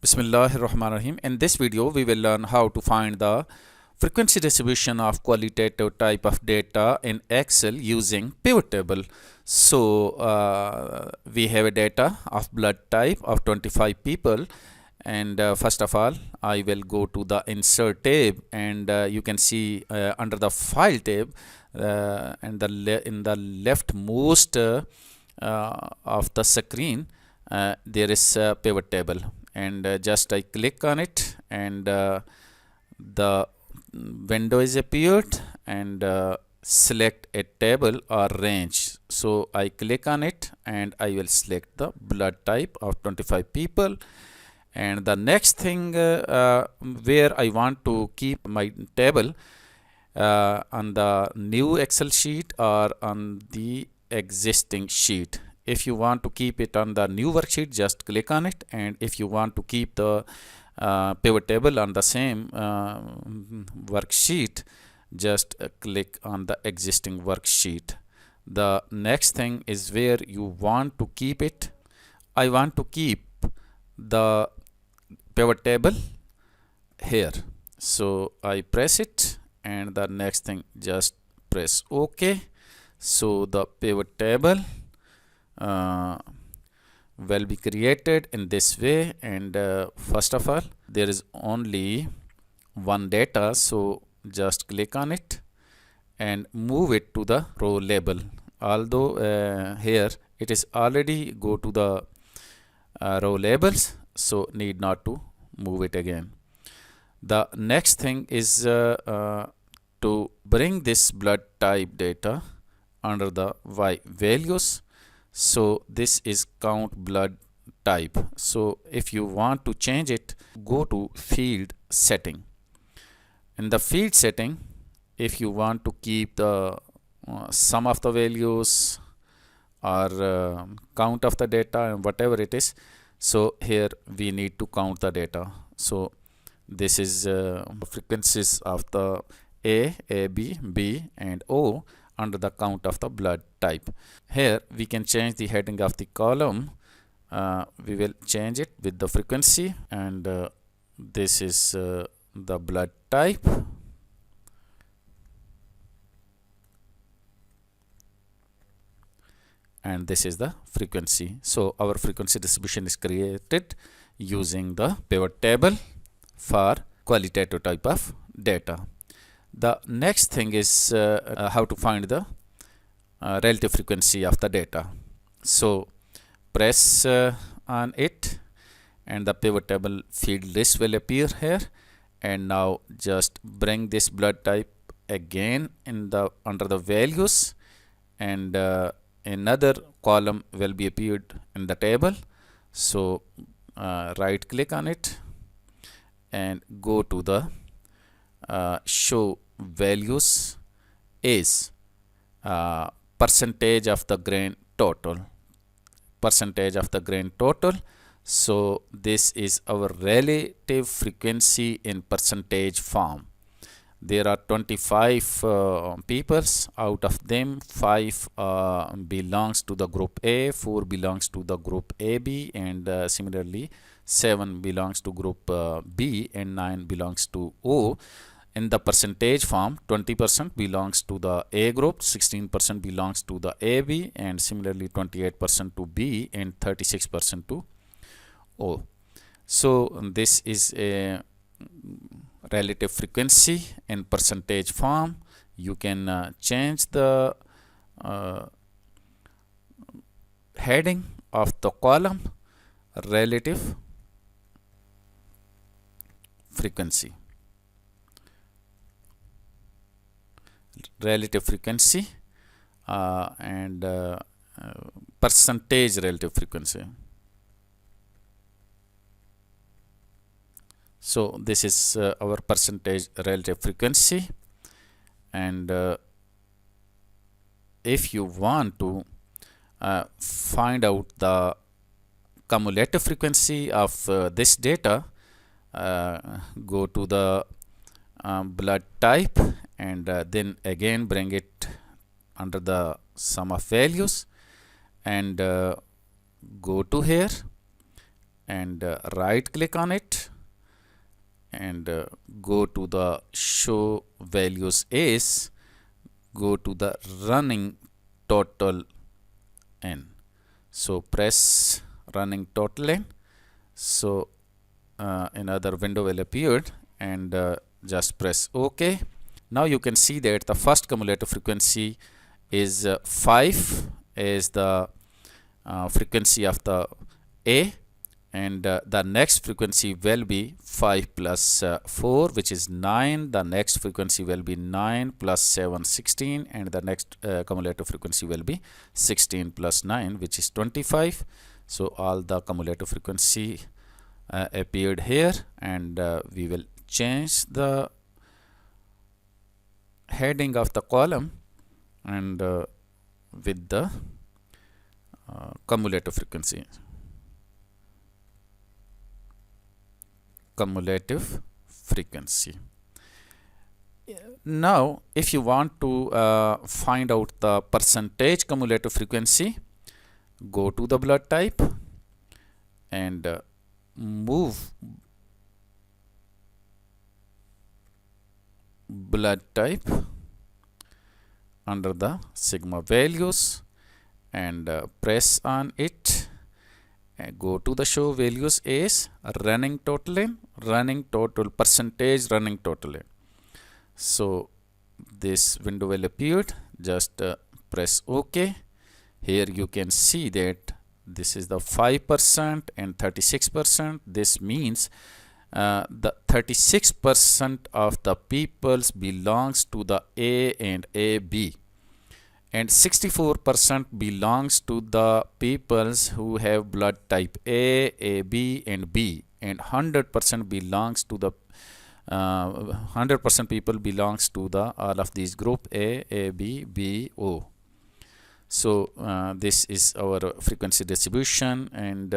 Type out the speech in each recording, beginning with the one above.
Bismillahirrahmanirrahim. In this video, we will learn how to find the frequency distribution of qualitative type of data in Excel using pivot table. So we have a data of blood type of 25 people, and first of all I will go to the insert tab, and you can see under the file tab and in the leftmost of the screen there is a pivot table, and just I click on it, and the window is appeared, and select a table or range. So I click on it, and I will select the blood type of 25 people. And the next thing where I want to keep my table on the new Excel sheet or on the existing sheet. If you want to keep it on the new worksheet, just click on it, and if you want to keep the pivot table on the same worksheet, just click on the existing worksheet. The next thing is where you want to keep it. I want to keep the pivot table here, so I press it, and the next thing just press OK. So the pivot table will be created in this way, and first of all there is only one data, so just click on it and move it to the row label. Although here it is already go to the row labels, so need not to move it again. The next thing is to bring this blood type data under the Y values. So this is count blood type. So if you want to change it, go to field setting. In the field setting, if you want to keep the sum of the values or count of the data and whatever it is, so here we need to count the data. So this is frequencies of the A, B, B and O under the count of the blood type. Here we can change the heading of the column. We will change it with the frequency, and this is the blood type, and this is the frequency. So our frequency distribution is created using the pivot table for qualitative type of data. The next thing is how to find the relative frequency of the data. So press on it, and the pivot table field list will appear here, and now just bring this blood type again in the under the values, and another column will be appeared in the table. So right click on it and go to the show values is percentage of the grain total. So this is our relative frequency in percentage form. There are 25 peoples. Out of them, 5 belongs to the group A, 4 belongs to the group AB, and similarly 7 belongs to group B, and 9 belongs to O. In the percentage form, 20% belongs to the A group, 16% belongs to the AB, and similarly 28% to B, and 36% to O. So this is a relative frequency in percentage form. You can change the heading of the column relative frequency. And percentage relative frequency. So this is our percentage relative frequency, and if you want to find out the cumulative frequency of this data, go to the blood type, and then again bring it under the sum of values, and go to here and right click on it and go to the show values as, go to the running total n. So press running total n. So another window will appear, and just press OK. Now you can see that the first cumulative frequency is 5 as the frequency of the A, and the next frequency will be 5 plus 4, which is 9. The next frequency will be 9 plus 7, 16, and the next cumulative frequency will be 16 plus 9, which is 25. So all the cumulative frequency appeared here, and we will change the heading of the column and with the cumulative frequency. Cumulative frequency. Now if you want to find out the percentage cumulative frequency, go to the blood type and move blood type under the sigma values and press on it and go to the show values as running total n, running total percentage running total n. So this window will appear. Just press OK. Here you can see that this is the 5% and 36%. This means the 36% of the peoples belongs to the A and AB, and 64% belongs to the peoples who have blood type A, AB, and B, and 100% belongs to the 100% people belongs to the all of these group A, B, B, O. So this is our frequency distribution and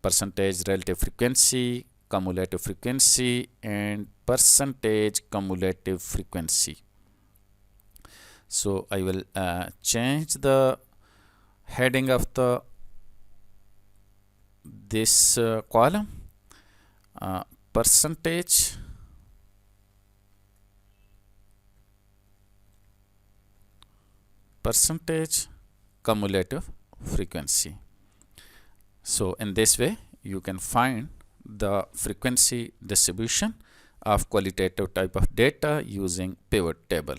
percentage relative frequency, cumulative frequency, and percentage cumulative frequency. So I will change the heading of the this column, percentage cumulative frequency. So in this way you can find the frequency distribution of qualitative type of data using pivot table.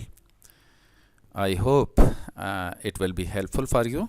I hope it will be helpful for you.